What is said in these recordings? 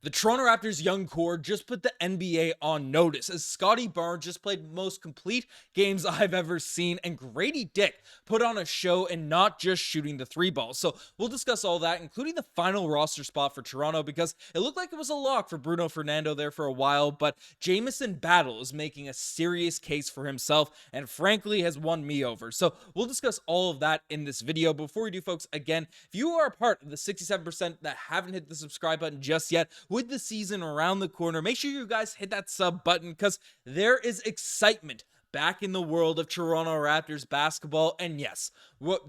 The Toronto Raptors young core just put the NBA on notice as Scottie Barnes just played the most complete games I've ever seen, and Grady Dick put on a show and not just shooting the three ball. So we'll discuss all that, including the final roster spot for Toronto, because it looked like it was a lock for Bruno Fernando there for a while, but Jamison Battle is making a serious case for himself and frankly has won me over. So we'll discuss all of that in this video. Before we do, folks, again, if you are a part of the 67% that haven't hit the subscribe button just yet, with the season around the corner, make sure you guys hit that sub button because there is excitement back in the world of Toronto Raptors basketball. And yes,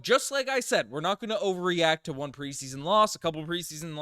just like I said, we're not going to overreact to one preseason loss, a couple preseason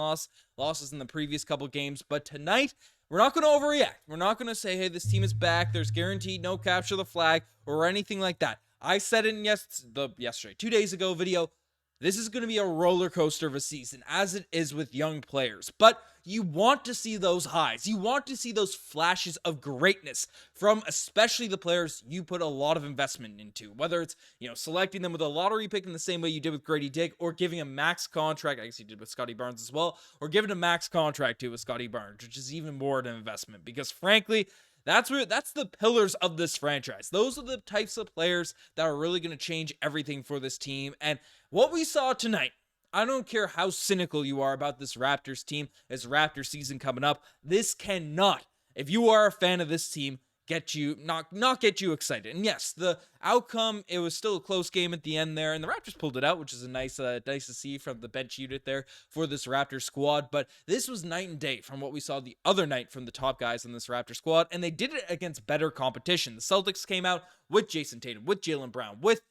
losses in the previous couple games, but tonight we're not going to overreact. We're not going to say, hey, this team is back, there's guaranteed no capture the flag or anything like that. I said it in yesterday, 2 days ago video. This is going to be a roller coaster of a season, as it is with young players. But you want to see those highs. You want to see those flashes of greatness from especially the players you put a lot of investment into. Whether it's, selecting them with a lottery pick in the same way you did with Grady Dick, or giving a max contract, I guess you did with Scottie Barnes as well, or giving a max contract to with Scottie Barnes, which is even more of an investment. Because frankly, that's the pillars of this franchise. Those are the types of players that are really going to change everything for this team. And what we saw tonight, I don't care how cynical you are about this Raptors team, as Raptors season coming up, this cannot, if you are a fan of this team, get you not get you excited. And yes, the outcome, it was still a close game at the end there, and the Raptors pulled it out, which is a nice to see from the bench unit there for this Raptors squad. But this was night and day from what we saw the other night from the top guys in this Raptors squad, and they did it against better competition. The Celtics came out with Jason Tatum, with Jaylen Brown, with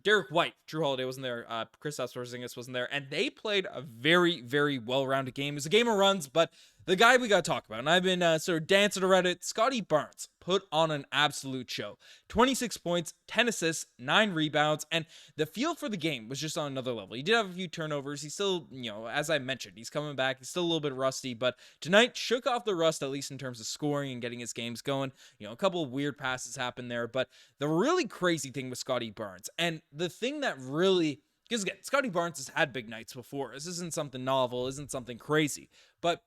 Derek White. Jrue Holiday wasn't there. Kristaps Porzingis wasn't there. And they played a very, very well-rounded game. It was a game of runs, but the guy we got to talk about, and I've been sort of dancing around it, Scottie Barnes put on an absolute show. 26 points, 10 assists, 9 rebounds, and the feel for the game was just on another level. He did have a few turnovers. He's still, as I mentioned, he's coming back. He's still a little bit rusty, but tonight shook off the rust, at least in terms of scoring and getting his games going. A couple of weird passes happened there, but the really crazy thing with Scottie Barnes, and the thing that really, because again, Scottie Barnes has had big nights before. This isn't something novel, isn't something crazy, but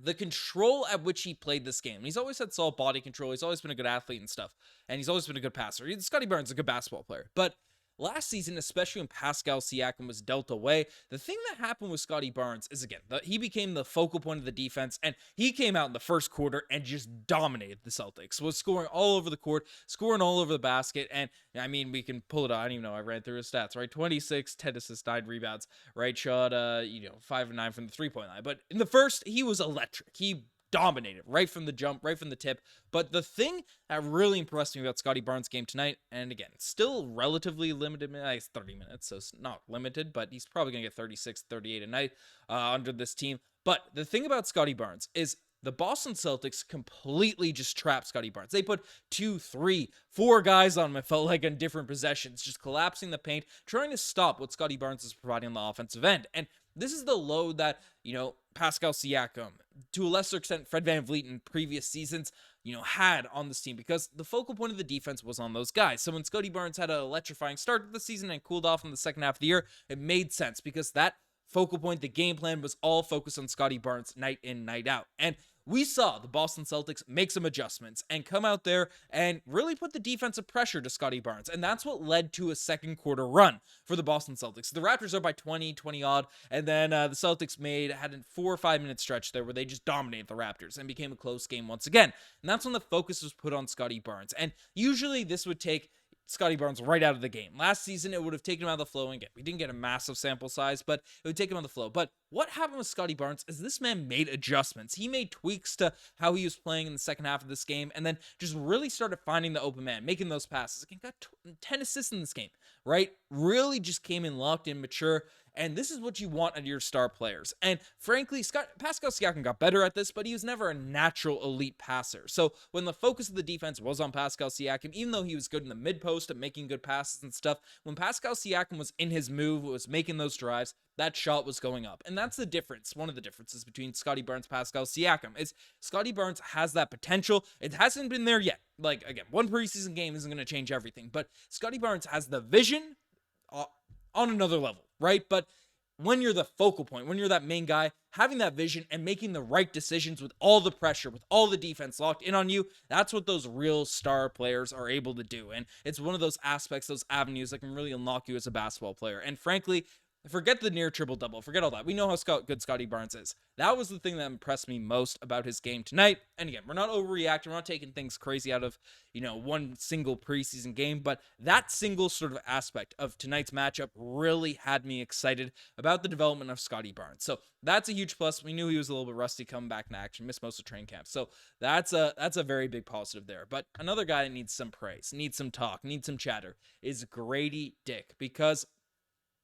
the control at which he played this game. He's always had solid body control. He's always been a good athlete and stuff. And he's always been a good passer. Scottie Barnes is a good basketball player. But last season, especially when Pascal Siakam was dealt away, the thing that happened with Scottie Barnes is, again, he became the focal point of the defense, and he came out in the first quarter and just dominated the Celtics, was scoring all over the court, scoring all over the basket, and, we can pull it out. I don't even know, I ran through his stats, right? 26, 10 assists, 9 rebounds, right? Shot, 5 and 9 from the three-point line. But in the first, he was electric. He dominated right from the jump, right from the tip. But the thing that really impressed me about Scottie Barnes' game tonight, and again, still relatively limited, it's 30 minutes, so it's not limited, but he's probably going to get 36, 38 a night under this team. But the thing about Scottie Barnes is the Boston Celtics completely just trapped Scottie Barnes. They put 2, 3, 4 guys on him, it felt like, on different possessions, just collapsing the paint, trying to stop what Scottie Barnes is providing on the offensive end. And this is the load that, Pascal Siakam, to a lesser extent, Fred VanVleet in previous seasons, had on this team, because the focal point of the defense was on those guys. So when Scottie Barnes had an electrifying start to the season and cooled off in the second half of the year, it made sense because that focal point, the game plan, was all focused on Scottie Barnes night in, night out. And we saw the Boston Celtics make some adjustments and come out there and really put the defensive pressure to Scottie Barnes. And that's what led to a second quarter run for the Boston Celtics. The Raptors are by 20 odd. And then the Celtics had a 4 or 5 minute stretch there where they just dominated the Raptors and became a close game once again. And that's when the focus was put on Scottie Barnes. And usually this would take Scottie Barnes right out of the game. Last season, it would have taken him out of the flow. And again, we didn't get a massive sample size, but it would take him out of the flow. But what happened with Scottie Barnes is this man made adjustments. He made tweaks to how he was playing in the second half of this game, and then just really started finding the open man, making those passes. Again, got 10 assists in this game, right? Really just came in locked in, mature. And this is what you want out of your star players. And frankly, Pascal Siakam got better at this, but he was never a natural elite passer. So when the focus of the defense was on Pascal Siakam, even though he was good in the mid-post at making good passes and stuff, when Pascal Siakam was in his move, was making those drives, that shot was going up. And that's the difference. One of the differences between Scottie Barnes, Pascal Siakam is Scottie Barnes has that potential. It hasn't been there yet. Like, again, one preseason game isn't going to change everything, but Scottie Barnes has the vision on another level, right? But when you're the focal point, when you're that main guy, having that vision and making the right decisions with all the pressure, with all the defense locked in on you, that's what those real star players are able to do. And it's one of those aspects, those avenues that can really unlock you as a basketball player. And frankly, forget the near triple-double. Forget all that. We know how good Scottie Barnes is. That was the thing that impressed me most about his game tonight. And again, we're not overreacting. We're not taking things crazy out of, one single preseason game. But that single sort of aspect of tonight's matchup really had me excited about the development of Scottie Barnes. So that's a huge plus. We knew he was a little bit rusty coming back in action, missed most of training camp. So that's a very big positive there. But another guy that needs some praise, needs some talk, needs some chatter is Grady Dick, because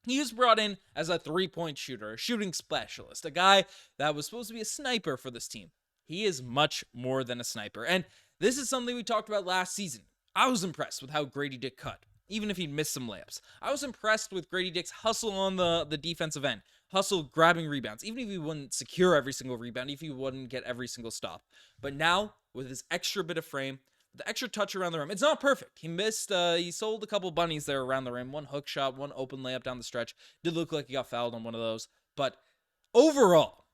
he was brought in as a three-point shooter, a shooting specialist, a guy that was supposed to be a sniper for this team. He is much more than a sniper. And this is something we talked about last season. I was impressed with how Grady Dick cut, even if he'd missed some layups. I was impressed with Grady Dick's hustle on the defensive end, hustle grabbing rebounds, even if he wouldn't secure every single rebound, if he wouldn't get every single stop. But now, with his extra bit of frame, the extra touch around the rim, it's not perfect. He sold a couple bunnies there around the rim. One hook shot, one open layup down the stretch. Did look like he got fouled on one of those. But overall,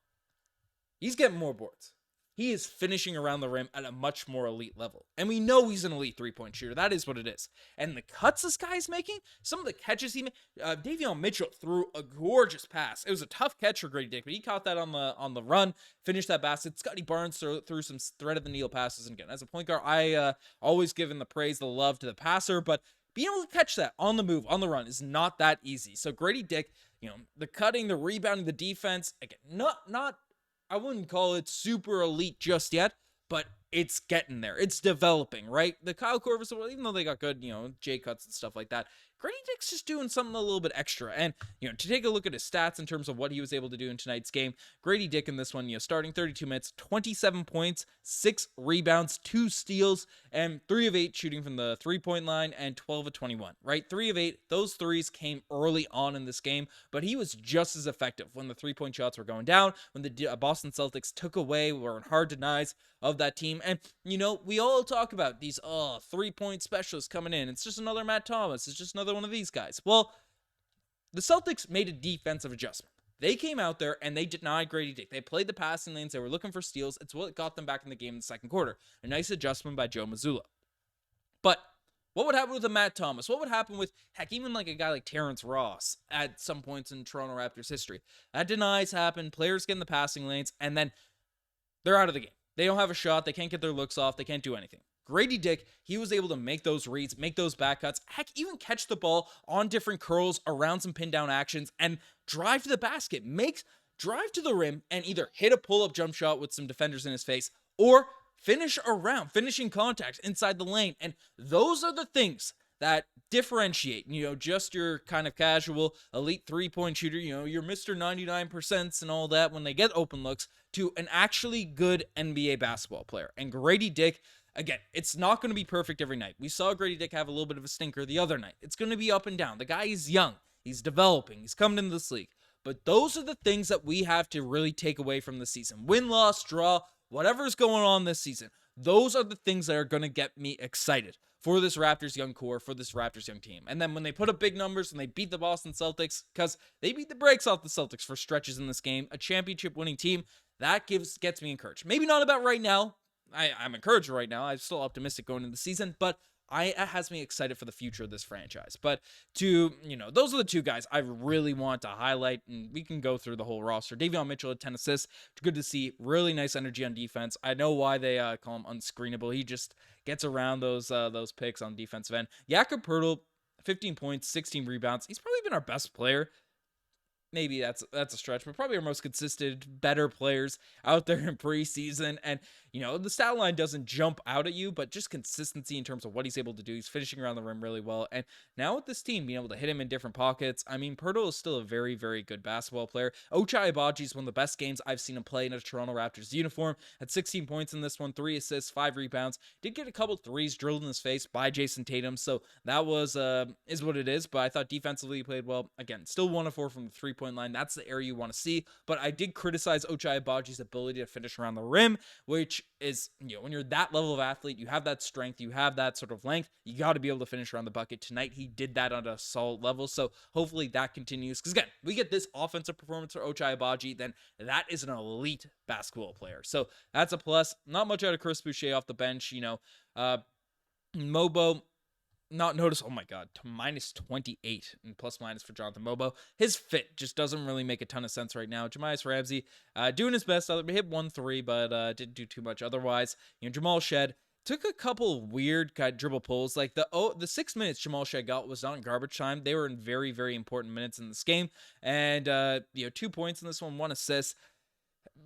he's getting more boards. He is finishing around the rim at a much more elite level. And we know he's an elite three-point shooter. That is what it is. And the cuts this guy is making, some of the catches he made, Davion Mitchell threw a gorgeous pass. It was a tough catch for Grady Dick, but he caught that on the run, finished that basket. Scottie Barnes threw some thread-of-the-needle passes. And again, as a point guard, I always give him the praise, the love to the passer, but being able to catch that on the move, on the run, is not that easy. So Grady Dick, the cutting, the rebounding, the defense, again, not I wouldn't call it super elite just yet, but it's getting there. It's developing, right? The Kyle Korvers, even though they got good, J cuts and stuff like that, Grady Dick's just doing something a little bit extra. And, to take a look at his stats in terms of what he was able to do in tonight's game, Grady Dick in this one, starting 32 minutes, 27 points, 6 rebounds, 2 steals, and 3 of 8 shooting from the three-point line, and 12 of 21, right? 3 of 8, those threes came early on in this game, but he was just as effective when the three-point shots were going down, when the Boston Celtics took away, were in hard denies of that team. And, we all talk about these, three-point specialists coming in. It's just another Matt Thomas. It's just another one of these guys. Well, the Celtics made a defensive adjustment. They came out there and they denied Grady Dick. They played the passing lanes. They were looking for steals. It's what got them back in the game in the second quarter. A nice adjustment by Joe Mazzulla. But what would happen with a Matt Thomas? What would happen with, even like a guy like Terrence Ross at some points in Toronto Raptors history? That denies happen. Players get in the passing lanes, and then they're out of the game. They don't have a shot. They can't get their looks off. They can't do anything. Grady Dick, he was able to make those reads, make those back cuts, even catch the ball on different curls around some pin down actions and drive to the basket, drive to the rim and either hit a pull-up jump shot with some defenders in his face or finishing contact inside the lane. And those are the things that differentiate, just your kind of casual elite three-point shooter, your Mr. 99% and all that when they get open looks, to an actually good NBA basketball player. And Grady Dick, again, it's not going to be perfect every night. We saw Grady Dick have a little bit of a stinker the other night. It's going to be up and down. The guy is young. He's developing. He's coming into this league. But those are the things that we have to really take away from the season. Win, loss, draw, whatever's going on this season. Those are the things that are going to get me excited for this Raptors young core, for this Raptors young team. And then when they put up big numbers and they beat the Boston Celtics, because they beat the brakes off the Celtics for stretches in this game, a championship winning team, that gets me encouraged. Maybe not about right now. I'm encouraged right now. I'm still optimistic going into the season, but it has me excited for the future of this franchise. But those are the two guys I really want to highlight, and we can go through the whole roster. Davion Mitchell had 10 assists. It's good to see. Really nice energy on defense. I know why they call him unscreenable. He just gets around those picks on defensive end. Jakob Poeltl, 15 points, 16 rebounds. He's probably been our best player. Maybe that's a stretch, but probably our most consistent, better players out there in preseason. And, the stat line doesn't jump out at you, but just consistency in terms of what he's able to do. He's finishing around the rim really well. And now with this team being able to hit him in different pockets, Poeltl is still a very, very good basketball player. Ochai Agbaji is one of the best games I've seen him play in a Toronto Raptors uniform. Had 16 points in this one, 3 assists, 5 rebounds. Did get a couple threes drilled in his face by Jason Tatum. So that was, is what it is. But I thought defensively he played well. Again, still 1 of 4 from the 3-point line. That's the area you want to see. But I did criticize Ochai Agbaji's ability to finish around the rim, which which is, when you're that level of athlete, you have that strength, you have that sort of length, you got to be able to finish around the bucket. Tonight, he did that on a solid level, so hopefully that continues. Because again, we get this offensive performance for Ochai Agbaji, then that is an elite basketball player. So that's a plus. Not much out of Chris Boucher off the bench. Mobo, not notice. Oh my God, to minus 28 and plus minus for Jonathan Mobo. His fit just doesn't really make a ton of sense right now. Jamias Ramsey doing his best. Hit 1-3, but didn't do too much otherwise. Jamal Shed took a couple weird dribble pulls. Like the 6 minutes Jamal Shed got was not in garbage time. They were in very, very important minutes in this game. And 2 points in this one, 1 assist.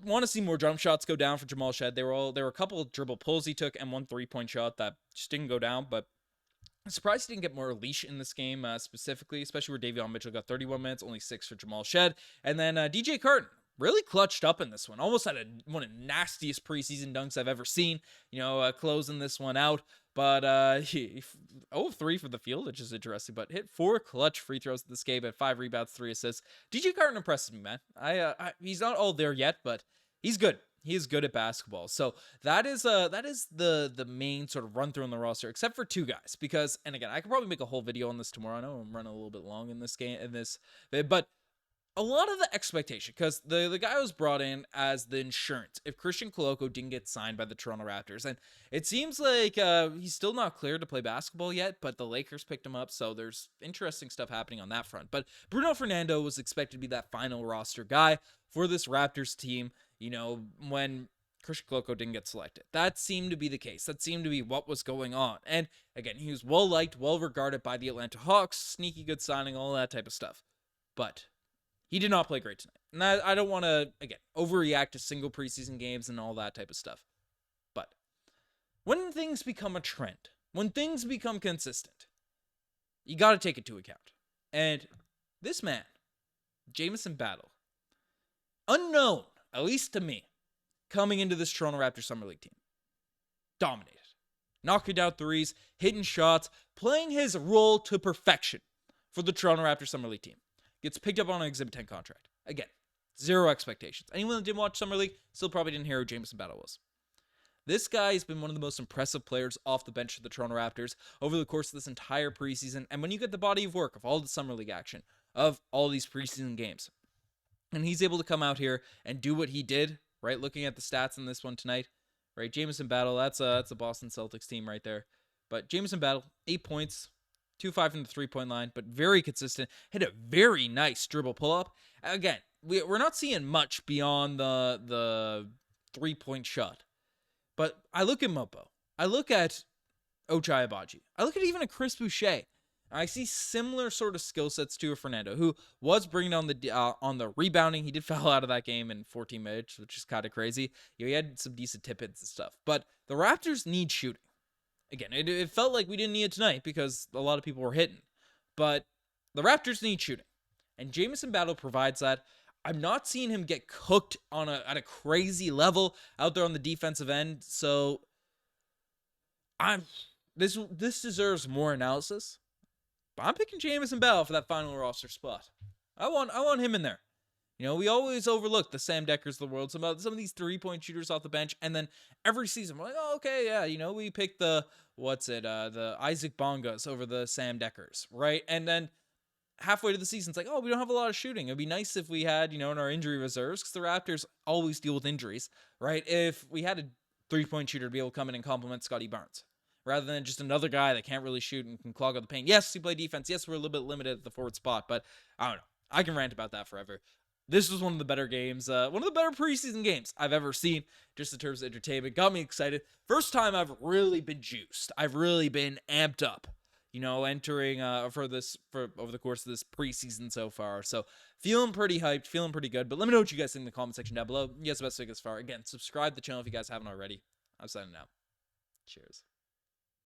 Want to see more jump shots go down for Jamal Shed. There were a couple of dribble pulls he took and 1 3-point shot that just didn't go down, but I'm surprised he didn't get more leash in this game, specifically, especially where Davion Mitchell got 31 minutes, only 6 for Jamal Shed. And then DJ Carton really clutched up in this one. Almost had one of the nastiest preseason dunks I've ever seen, closing this one out. But he 0-3 for the field, which is interesting, but hit 4 clutch free throws in this game at 5 rebounds, 3 assists. DJ Carton impresses me, man. He's not all there yet, but he's good. He is good at basketball. So that is the main sort of run through on the roster, except for 2 guys. Because, and again, I could probably make a whole video on this tomorrow. I know I'm running a little bit long in this game, but a lot of the expectation, because the guy was brought in as the insurance if Christian Koloko didn't get signed by the Toronto Raptors. And it seems like he's still not cleared to play basketball yet, but the Lakers picked him up, so there's interesting stuff happening on that front. But Bruno Fernando was expected to be that final roster guy for this Raptors team, when Christian Koloko didn't get selected. That seemed to be the case. That seemed to be what was going on. And again, he was well-liked, well-regarded by the Atlanta Hawks, sneaky good signing, all that type of stuff. But he did not play great tonight. And I don't want to, again, overreact to single preseason games and all that type of stuff. But when things become a trend, when things become consistent, you got to take it to account. And this man, Jamison Battle, unknown, at least to me, coming into this Toronto Raptors Summer League team, dominated. Knocking down threes, hitting shots, playing his role to perfection for the Toronto Raptors Summer League team. Gets picked up on an Exhibit 10 contract. Again, zero expectations. Anyone that didn't watch Summer League still probably didn't hear who Jamison Battle was. This guy has been one of the most impressive players off the bench for the Toronto Raptors over the course of this entire preseason. And when you get the body of work of all the Summer League action, of all these preseason games, and he's able to come out here and do what he did, right? Looking at the stats in this one tonight, right? Jamison Battle, that's a Boston Celtics team right there. But Jamison Battle, 8 points, 2-5 from the 3-point line, but very consistent. Hit a very nice dribble pull-up. Again, we're not seeing much beyond the 3-point shot. But I look at Mopo. I look at Ochai Agbaji. I look at even a Chris Boucher. I see similar sort of skill sets to a Fernando, who was bringing on the rebounding. He did foul out of that game in 14 minutes, which is kind of crazy. He had some decent tip-ins and stuff. But the Raptors need shooting. Again, it felt like we didn't need it tonight because a lot of people were hitting. But the Raptors need shooting. And Jamison Battle provides that. I'm not seeing him get cooked at a crazy level out there on the defensive end. So this deserves more analysis. But I'm picking Jamison Battle for that final roster spot. I want him in there. We always overlook the Sam Deckers of the world, some of these 3-point shooters off the bench, and then every season we're like, oh, okay, yeah, we picked the Isaac Bongas over the Sam Deckers, right? And then halfway to the season, it's like, oh, we don't have a lot of shooting. It'd be nice if we had, in our injury reserves, because the Raptors always deal with injuries, right? If we had a 3-point shooter to be able to come in and complement Scottie Barnes, rather than just another guy that can't really shoot and can clog up the paint. Yes, he played defense. Yes, we're a little bit limited at the forward spot, but I don't know. I can rant about that forever. This was one of the better games, one of the better preseason games I've ever seen, just in terms of entertainment. Got me excited. First time I've really been juiced. I've really been amped up, entering over the course of this preseason so far. So feeling pretty hyped, feeling pretty good. But let me know what you guys think in the comment section down below. You guys the best thing as far. Again, subscribe to the channel if you guys haven't already. I'm signing out. Cheers.